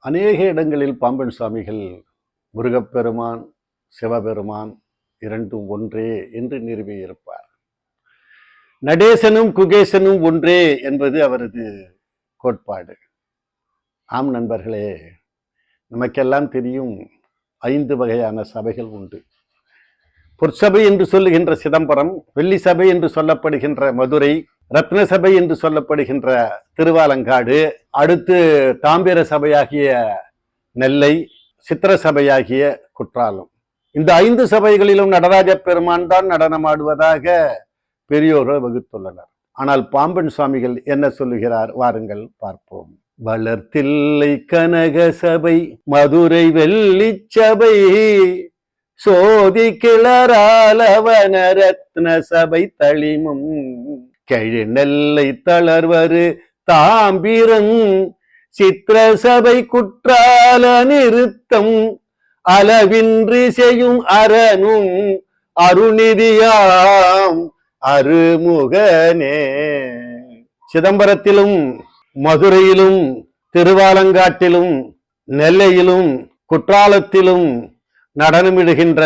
அநேக இடங்களில் பாம்பன் சுவாமிகள் முருகப்பெருமான் சிவபெருமான் இரண்டும் ஒன்றே என்று நிறுவியிருப்பார். நடேசனும் குகேசனும் ஒன்றே என்பது அவரது கோட்பாடு. ஆம் நண்பர்களே, நமக்கெல்லாம் தெரியும் 5 வகையான சபைகள் உண்டு. பொற்சபை என்று சொல்லுகின்ற சிதம்பரம், வெள்ளி சபை என்று சொல்லப்படுகின்ற மதுரை, ரத்ன சபை என்று சொல்லப்படுகின்ற திருவாலங்காடு, அடுத்து தாம்பிர சபையாகிய நெல்லை, சித்திர சபையாகிய குற்றாலம். இந்த 5 சபைகளிலும் நடராஜ பெருமான் தான் நடனமாடுவதாக பெரியோர்கள் வகுத்துள்ளனர். ஆனால் பாம்பன் சுவாமிகள் என்ன சொல்லுகிறார்? வாருங்கள் பார்ப்போம். வளர்த்தில்லை கனக சபை, மதுரை வெள்ளி சபை, சோதி கிளராலவன ரத்ன சபை தளிமும், கழி நெல்லை தளர்வரு தாம்பிரன், சித்திர சபை குற்றால நிறுத்தம், அளவின்றி செய்யும் அரணும் அருணிதியாம் அருமுகனே. சிதம்பரத்திலும் மதுரையிலும் திருவாலங்காட்டிலும் நெல்லையிலும் குற்றாலத்திலும் நடனமிடுகின்ற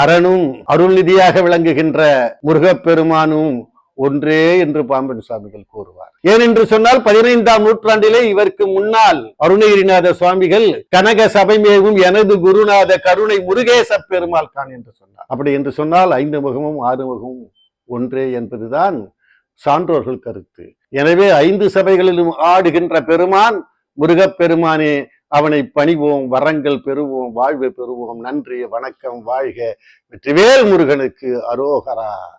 அரணும் அருள்நிதியாக விளங்குகின்ற முருகப்பெருமானும் ஒன்றே என்று பாம்பன் சுவாமிகள் கூறுவார். ஏனென்று சொன்னால் 15ஆம் நூற்றாண்டிலே இவருக்கு முன்னால் அருணகிரிநாத சுவாமிகள் கனக சபை மேவும் எனது குருநாத கருணை முருகேச பெருமாள் கான் என்று சொன்னார். அப்படி என்று சொன்னால் 5 முகமும் 6 முகமும் ஒன்றே என்பதுதான் சான்றோர்கள் கருத்து. எனவே 5 சபைகளிலும் ஆடுகின்ற பெருமான் முருகப்பெருமானே. அவனை பணிவோம், வரங்கள் பெறுவோம், வாழ்வு பெறுவோம். நன்றி, வணக்கம், வாழ்க. வெற்றிவேல் முருகனுக்கு அரோகரா.